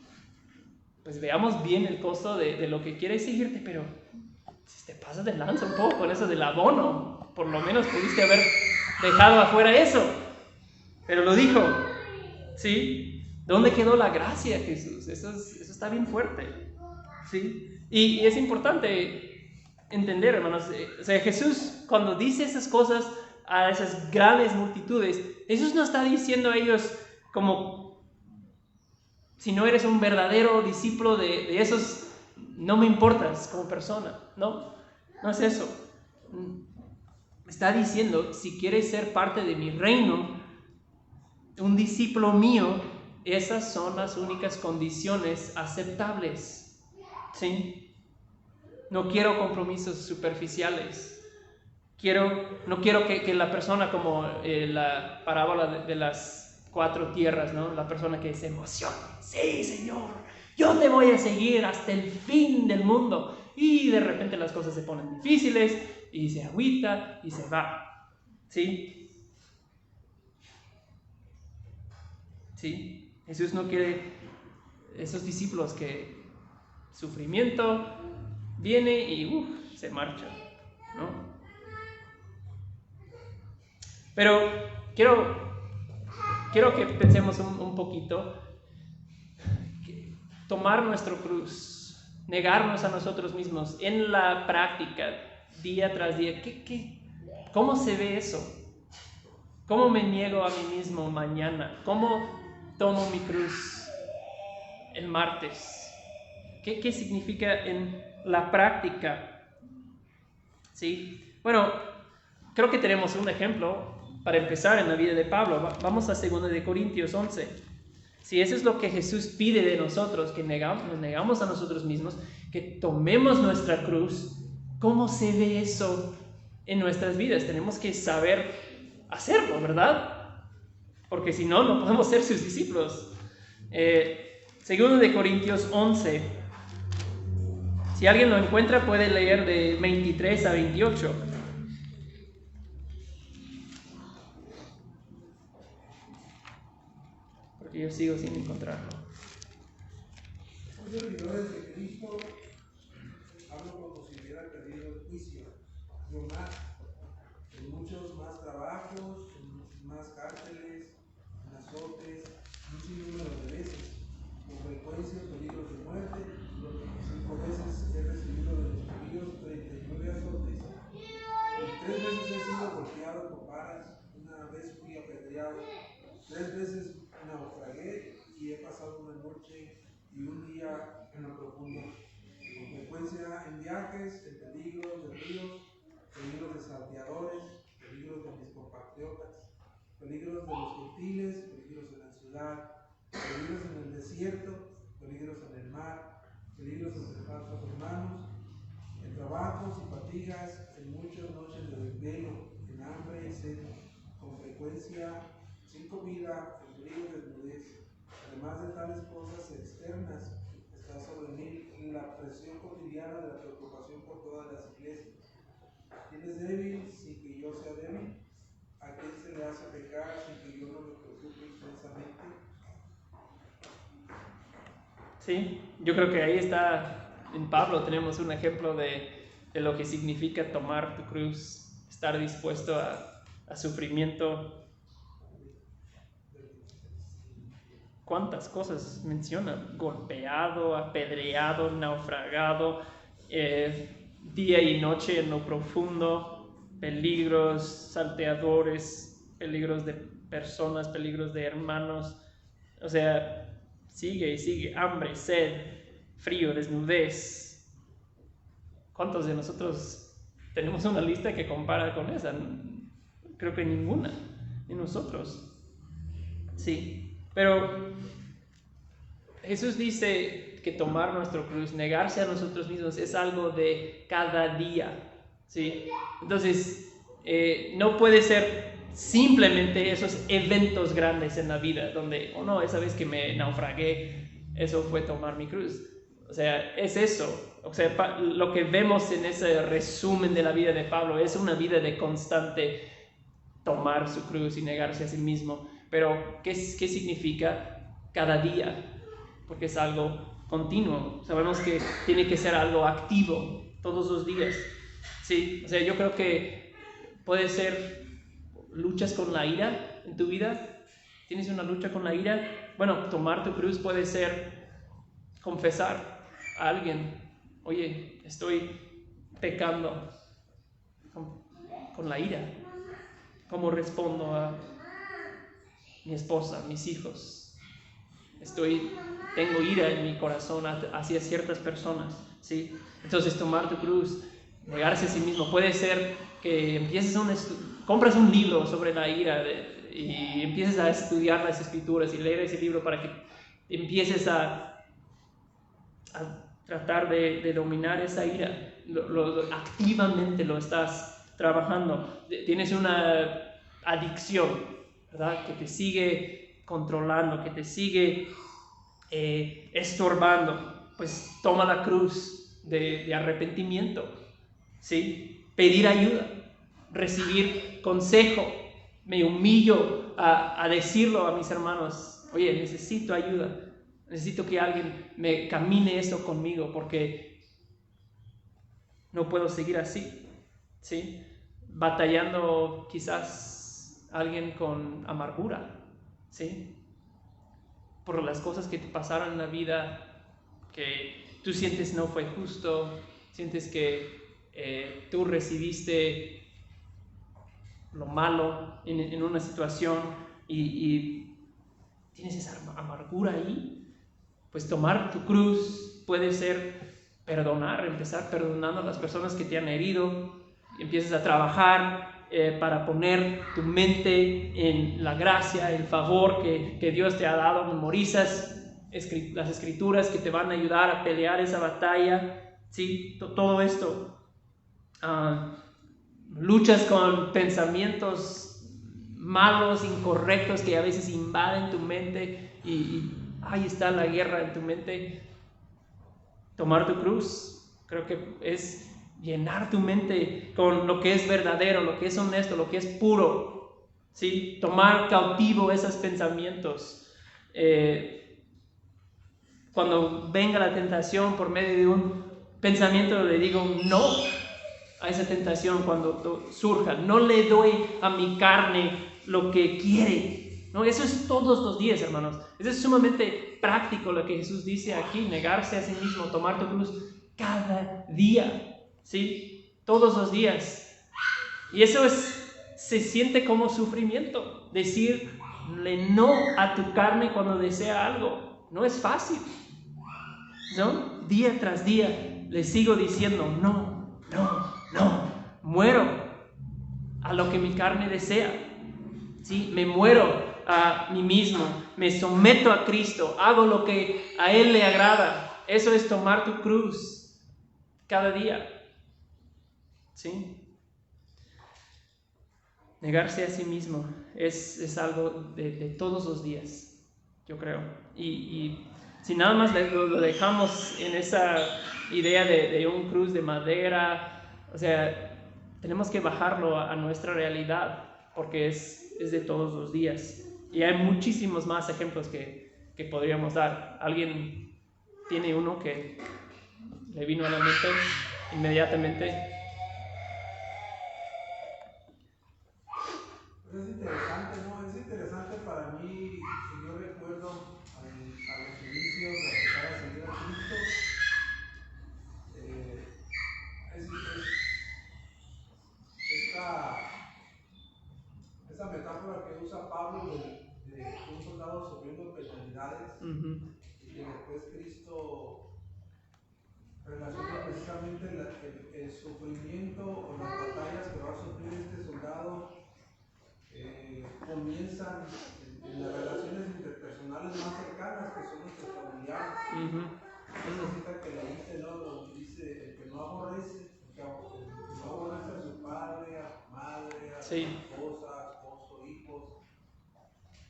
pues veamos bien el costo de lo que quieres seguirte, pero si te pasas de lanza un poco con eso del abono, por lo menos pudiste haber dejado afuera eso. Pero lo dijo, ¿sí? ¿Dónde quedó la gracia, Jesús? Eso está bien fuerte, ¿sí? Y es importante entender, hermanos, o sea, Jesús cuando dice esas cosas a esas grandes multitudes, Jesús no está diciendo a ellos como, si no eres un verdadero discípulo de esos, no me importas como persona. No es eso. Está diciendo, si quieres ser parte de mi reino, un discípulo mío, esas son las únicas condiciones aceptables, ¿sí? No quiero compromisos superficiales. No quiero que la persona, como la parábola de las 4 tierras, ¿no? La persona que se emociona. Sí, Señor, yo te voy a seguir hasta el fin del mundo. Y de repente las cosas se ponen difíciles y se agüita y se va. ¿Sí? ¿Sí? Jesús no quiere esos discípulos que sufrimiento viene y se marcha, ¿no? Pero quiero que pensemos un poquito, tomar nuestra cruz, negarnos a nosotros mismos en la práctica, día tras día. ¿Cómo se ve eso? ¿Cómo me niego a mí mismo mañana? ¿Cómo tomo mi cruz el martes? ¿Qué significa en la práctica? ¿Sí? Bueno, creo que tenemos un ejemplo para empezar en la vida de Pablo. Vamos a 2 de Corintios 11. Si eso es lo que Jesús pide de nosotros, que nos negamos a nosotros mismos, que tomemos nuestra cruz, ¿cómo se ve eso en nuestras vidas? Tenemos que saber hacerlo, ¿verdad? Porque si no, no podemos ser sus discípulos. 2 de Corintios 11. Si alguien lo encuentra, puede leer de 23 a 28. Porque yo sigo sin encontrarlo. Los servidores de Cristo, hablo como si hubiera perdido el juicio. Yo más, en muchos más trabajos, en más cárceles, en azotes, un sinnúmero de veces, con frecuencia peligros de muerte. 5 veces he recibido de los judíos 39 azotes. 3 veces he sido golpeado con varas, una vez fui apedreado, 3 veces naufragué y he pasado una noche y un día en lo profundo. Con frecuencia en viajes, en peligros de ríos, peligros de salteadores, peligros de mis compatriotas, peligros de los gentiles, peligros en la ciudad, peligros en el desierto, peligros en el mar, peligros entre falsos hermanos, en trabajos y fatigas, en muchas noches de desvelo, en hambre y sed, con frecuencia, sin comida, en peligro de desnudez. Además de tales cosas externas, está sobre mí la presión cotidiana de la preocupación por todas las iglesias. ¿Quién es débil sin que yo sea débil? ¿A quién se le hace pecar sin que yo no ¿sí? Yo creo que ahí está, en Pablo tenemos un ejemplo de lo que significa tomar tu cruz, estar dispuesto a sufrimiento. ¿Cuántas cosas menciona? Golpeado, apedreado, naufragado, día y noche en lo profundo, peligros, salteadores, peligros de personas, peligros de hermanos. O sea, sigue y sigue, hambre, sed, frío, desnudez. ¿Cuántos de nosotros tenemos una lista que compara con esa? Creo que ninguna de nosotros. Sí. Pero Jesús dice que tomar nuestra cruz, negarse a nosotros mismos, es algo de cada día, ¿sí? Entonces, no puede ser simplemente esos eventos grandes en la vida, donde, oh no, esa vez que me naufragué, eso fue tomar mi cruz. O sea, es eso. O sea, lo que vemos en ese resumen de la vida de Pablo es una vida de constante tomar su cruz y negarse a sí mismo. Pero, ¿qué significa cada día? Porque es algo continuo. Sabemos que tiene que ser algo activo todos los días. Sí, o sea, yo creo que puede ser luchas con la ira en tu vida. ¿Tienes una lucha con la ira? Bueno, tomar tu cruz puede ser confesar a alguien: oye, estoy pecando con la ira. ¿Cómo respondo a mi esposa, mis hijos? Tengo ira en mi corazón hacia ciertas personas, ¿sí? Entonces, tomar tu cruz, negarse a sí mismo, puede ser que empieces compras un libro sobre la ira y empieces a estudiar las escrituras y leer ese libro para que empieces a tratar de dominar esa ira. Activamente lo estás trabajando. Tienes una adicción, ¿verdad?, que te sigue controlando, que te sigue estorbando. Pues toma la cruz de arrepentimiento, ¿sí? Pedir ayuda, recibir consejo. Me humillo a decirlo a mis hermanos: oye, necesito ayuda, necesito que alguien me camine esto conmigo, porque no puedo seguir así, ¿sí? Batallando quizás alguien con amargura, ¿sí?, por las cosas que te pasaron en la vida, que tú sientes no fue justo, sientes que tú recibiste lo malo en una situación y tienes esa amargura ahí. Pues tomar tu cruz puede ser perdonar, empezar perdonando a las personas que te han herido. Empiezas a trabajar para poner tu mente en la gracia, el favor que Dios te ha dado. Memorizas las escrituras que te van a ayudar a pelear esa batalla, ¿sí? Todo esto. Luchas con pensamientos malos, incorrectos, que a veces invaden tu mente y ahí está la guerra en tu mente. Tomar tu cruz, creo que es llenar tu mente con lo que es verdadero, lo que es honesto, lo que es puro, ¿sí? Tomar cautivo esos pensamientos. Cuando venga la tentación por medio de un pensamiento, le digo no a esa tentación cuando surja. No le doy a mi carne lo que quiere. No, eso es todos los días, hermanos. Eso es sumamente práctico lo que Jesús dice aquí: negarse a sí mismo, tomar tu cruz cada día, ¿sí? Todos los días. Y eso se siente como sufrimiento. Decirle no a tu carne cuando desea algo no es fácil, ¿no? Día tras día le sigo diciendo no. Muero a lo que mi carne desea, ¿sí? Me muero a mí mismo, me someto a Cristo, hago lo que a Él le agrada. Eso es tomar tu cruz cada día, ¿sí? Negarse a sí mismo es algo de todos los días, yo creo. Y si nada más lo dejamos en esa idea de un cruz de madera, o sea, tenemos que bajarlo a nuestra realidad, porque es de todos los días. Y hay muchísimos más ejemplos que podríamos dar. Alguien ¿Tiene uno que le vino a la mente inmediatamente? Es interesante, ¿no? Es interesante para mí, si yo recuerdo a los inicios de empezar a seguir a Cristo, esa metáfora que usa Pablo de un soldado sufriendo penalidades y que después Cristo relaciona precisamente el sufrimiento o las batallas que va a sufrir este soldado. Comienzan en las relaciones interpersonales más cercanas, que son nuestros familiares. Esa cita que leíste, ¿no? Donde dice: el que no aborrece, a su padre, a su madre, a su esposa, esposo, hijos,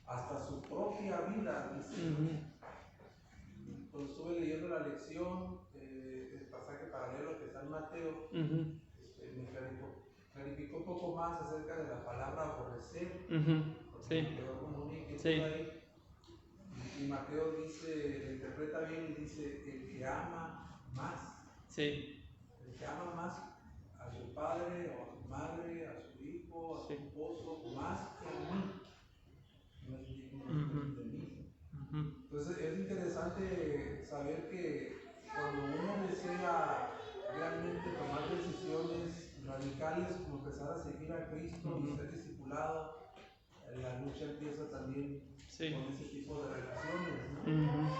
hasta su propia vida, dice. Cuando estuve leyendo la lección, el pasaje paralelo que está en Mateo, me clarificó un poco más acerca de la palabra aborrecer, porque me quedó como una inquietud ahí. Y Mateo dice, lo interpreta bien y dice: el que ama más. El que ama más a su padre o a su madre, a su hijo, a su esposo, más que a mí, no es digno de mí. Entonces es interesante saber que cuando uno desea realmente tomar decisiones radicales como empezar a seguir a Cristo y ser discipulado, la lucha empieza también con ese tipo de relaciones, ¿no?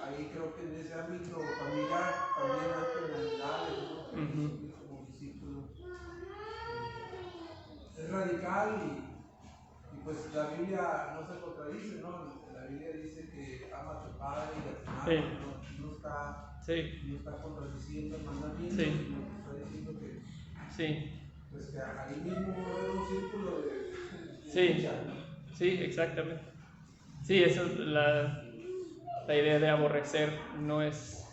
Ahí creo que en ese ámbito familiar también hay penalidades, ¿no? Como discípulo. Es radical y pues la Biblia no se contradice, ¿no? La Biblia dice que ama a tu padre y a tu madre, no está contradiciendo el mandamiento, sino que está diciendo que, pues que ahí mismo es un círculo de lucha, ¿no? Sí, exactamente. Sí, eso, la idea de aborrecer no es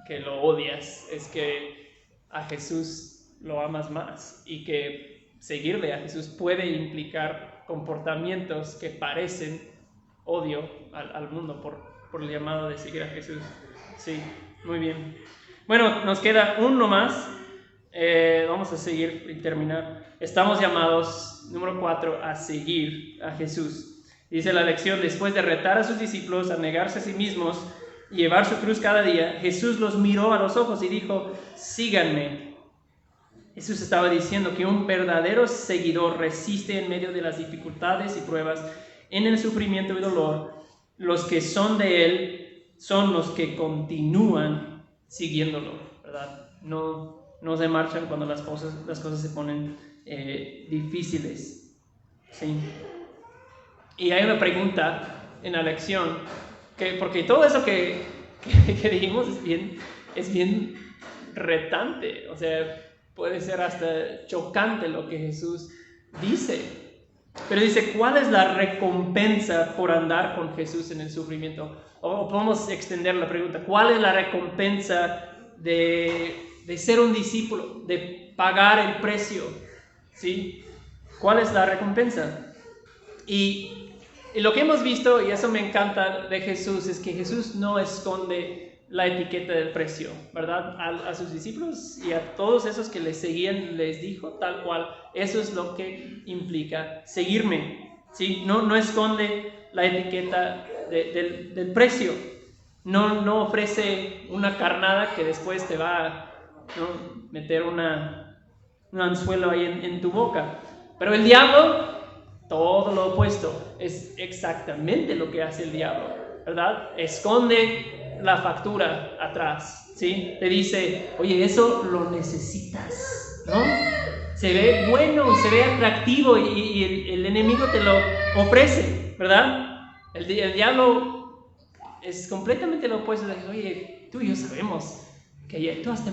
que lo odias, es que a Jesús lo amas más y que seguirle a Jesús puede implicar comportamientos que parecen odio al mundo por el llamado de seguir a Jesús. Sí, muy bien. Bueno, nos queda uno más. Vamos a seguir y terminar. Estamos llamados, número 4, a seguir a Jesús. Dice la lección: después de retar a sus discípulos a negarse a sí mismos y llevar su cruz cada día, Jesús los miró a los ojos y dijo: síganme. Jesús estaba diciendo que un verdadero seguidor resiste en medio de las dificultades y pruebas, en el sufrimiento y dolor. Los que son de Él son los que continúan siguiéndolo, ¿verdad? No se marchan cuando las cosas se ponen difíciles. ¿Sí? Y hay una pregunta en la lección, porque todo eso que dijimos es bien retante, o sea, puede ser hasta chocante lo que Jesús dice. Pero dice: ¿cuál es la recompensa por andar con Jesús en el sufrimiento? O podemos extender la pregunta: ¿cuál es la recompensa de ser un discípulo, de pagar el precio? ¿Sí? ¿Cuál es la recompensa? Y lo que hemos visto, y eso me encanta de Jesús, es que Jesús no esconde la etiqueta del precio, ¿verdad? A sus discípulos y a todos esos que le seguían les dijo tal cual: eso es lo que implica seguirme, ¿sí? No esconde la etiqueta del precio. No ofrece una carnada que después te va a meter un anzuelo ahí en tu boca. Pero el diablo, todo lo opuesto, es exactamente lo que hace el diablo, ¿verdad? Esconde la factura atrás, ¿sí? Te dice: oye, eso lo necesitas, ¿no? Se ve bueno, se ve atractivo y el enemigo te lo ofrece, ¿verdad? El diablo es completamente lo opuesto. Oye, tú y yo sabemos que tú has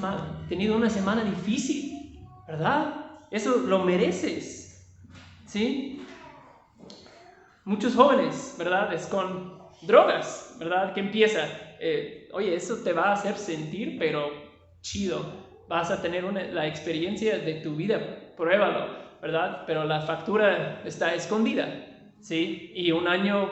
tenido una semana difícil, ¿verdad? Eso lo mereces, ¿sí? Muchos jóvenes, ¿verdad? Es con drogas, ¿verdad? Que empieza, oye, eso te va a hacer sentir, pero chido. Vas a tener la experiencia de tu vida, pruébalo, ¿verdad? Pero la factura está escondida, ¿sí? Y 1 año,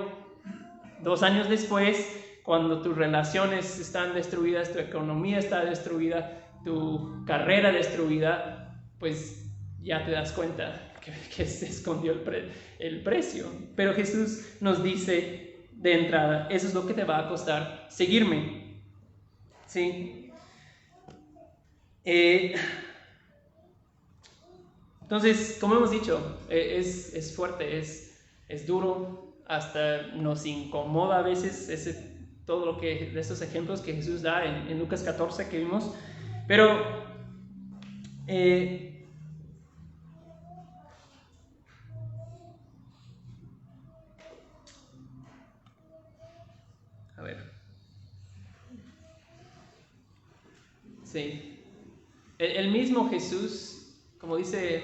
2 años después, cuando tus relaciones están destruidas, tu economía está destruida, tu carrera destruida, pues ya te das cuenta que se escondió el precio. Pero Jesús nos dice de entrada, eso es lo que te va a costar seguirme. ¿Sí? Entonces, como hemos dicho, es fuerte, es duro, hasta nos incomoda a veces todo lo que de estos ejemplos que Jesús da en Lucas 14 que vimos, pero a ver, sí, el mismo Jesús, como dice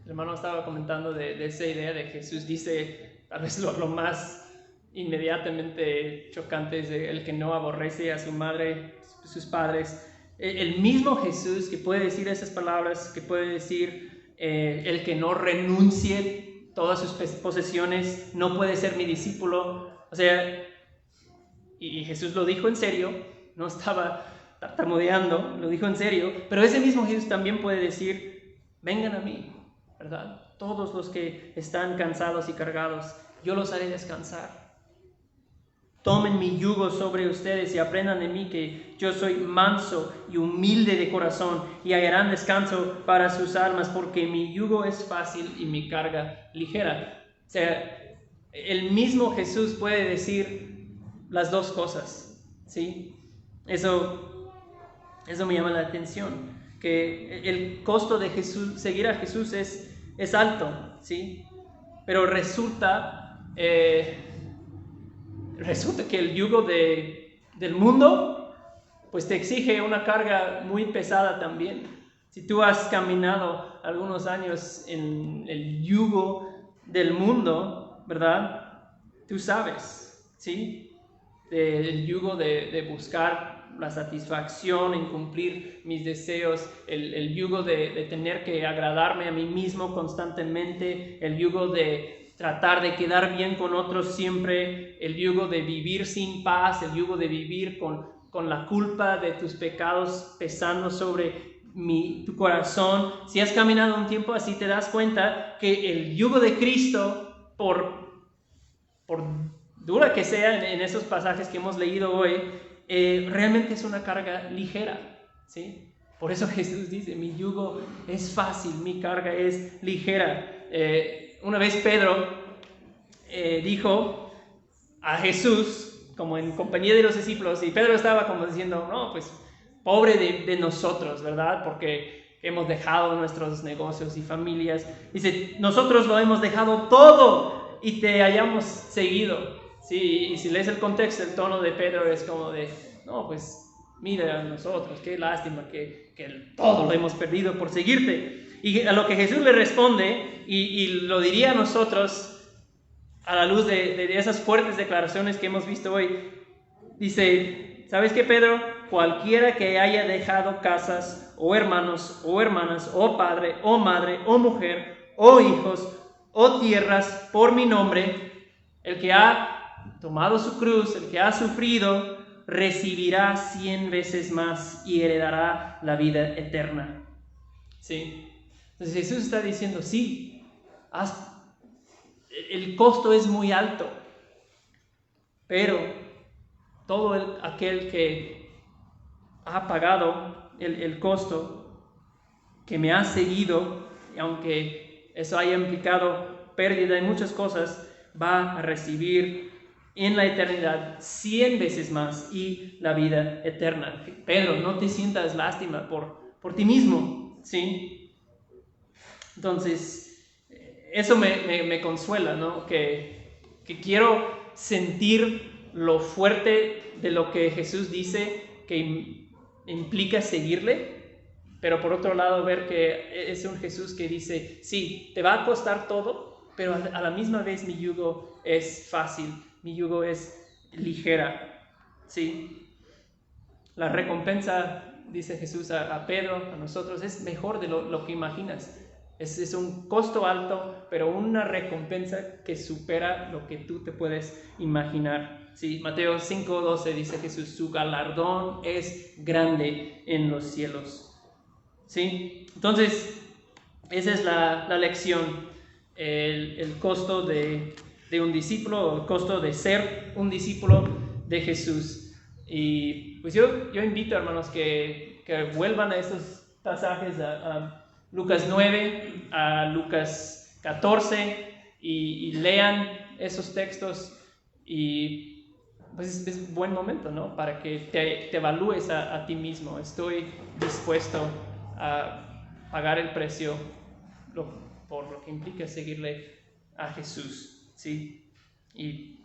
el hermano, estaba comentando de esa idea de Jesús, dice tal vez lo más inmediatamente chocante es el que no aborrece a su madre, sus padres. El mismo Jesús que puede decir esas palabras, que puede decir el que no renuncie todas sus posesiones, no puede ser mi discípulo. O sea, y Jesús lo dijo en serio, no estaba tartamudeando, lo dijo en serio, pero ese mismo Jesús también puede decir, vengan a mí, ¿verdad? Todos los que están cansados y cargados, yo los haré descansar. Tomen mi yugo sobre ustedes y aprendan de mí que yo soy manso y humilde de corazón y hallarán descanso para sus almas, porque mi yugo es fácil y mi carga ligera. O sea, el mismo Jesús puede decir las dos cosas, ¿sí? Eso me llama la atención, que el costo de Jesús, seguir a Jesús es alto, ¿sí? Pero resulta que el yugo del mundo pues te exige una carga muy pesada también. Si tú has caminado algunos años en el yugo del mundo, ¿verdad? Tú sabes, ¿sí? El yugo de buscar la satisfacción en cumplir mis deseos, el yugo de tener que agradarme a mí mismo constantemente, el yugo de tratar de quedar bien con otros siempre, el yugo de vivir sin paz, el yugo de vivir con la culpa de tus pecados pesando sobre tu corazón. Si has caminado un tiempo así, te das cuenta que el yugo de Cristo, por dura que sea en esos pasajes que hemos leído hoy, realmente es una carga ligera, ¿sí? Por eso Jesús dice, mi yugo es fácil, mi carga es ligera. Una vez Pedro dijo a Jesús, como en compañía de los discípulos, y Pedro estaba como diciendo, no, pues pobre de nosotros, ¿verdad? Porque hemos dejado nuestros negocios y familias. Dice, nosotros lo hemos dejado todo y te hayamos seguido. Sí, y si lees el contexto, el tono de Pedro es como de, no, pues mira a nosotros, qué lástima que todo lo hemos perdido por seguirte. Y a lo que Jesús le responde, y lo diría a nosotros a la luz de esas fuertes declaraciones que hemos visto hoy, dice, ¿sabes qué, Pedro? Cualquiera que haya dejado casas, o hermanos, o hermanas, o padre, o madre, o mujer, o hijos, o tierras, por mi nombre, el que ha tomado su cruz, el que ha sufrido, recibirá 100 veces más y heredará la vida eterna. ¿Sí? Entonces Jesús está diciendo, sí, el costo es muy alto, pero todo aquel que ha pagado el costo, que me ha seguido, y aunque eso haya implicado pérdida de muchas cosas, va a recibir en la eternidad 100 veces más y la vida eterna. Pedro, no te sientas lástima por ti mismo, ¿sí? Entonces, eso me consuela, ¿no? Que quiero sentir lo fuerte de lo que Jesús dice que implica seguirle, pero por otro lado ver que es un Jesús que dice, sí, te va a costar todo, pero a la misma vez mi yugo es fácil, mi yugo es ligera, ¿sí? La recompensa, dice Jesús a Pedro, a nosotros, es mejor de lo que imaginas. Es un costo alto, pero una recompensa que supera lo que tú te puedes imaginar. Sí, Mateo 5:12 dice Jesús, su galardón es grande en los cielos. ¿Sí? Entonces, esa es la lección, el costo de un discípulo, el costo de ser un discípulo de Jesús. Y pues yo invito, hermanos, que vuelvan a estos pasajes, a Lucas 9, a Lucas 14, y lean esos textos, y pues es buen momento, ¿no? Para que te evalúes a ti mismo. Estoy dispuesto a pagar el precio por lo que implica seguirle a Jesús, ¿sí? Y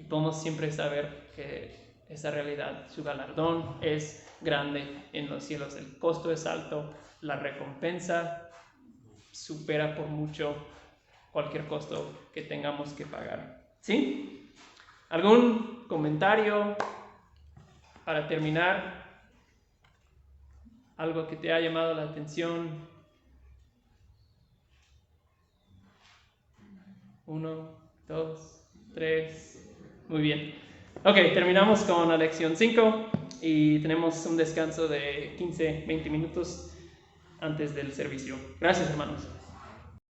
podemos siempre saber que esa realidad, su galardón es grande en los cielos, el costo es alto, la recompensa supera por mucho cualquier costo que tengamos que pagar, ¿sí? ¿Algún comentario para terminar? ¿Algo que te ha llamado la atención? 1, 2, 3. Muy bien. Ok, terminamos con la lección 5 y tenemos un descanso de 15-20 minutos antes del servicio. Gracias, hermanos.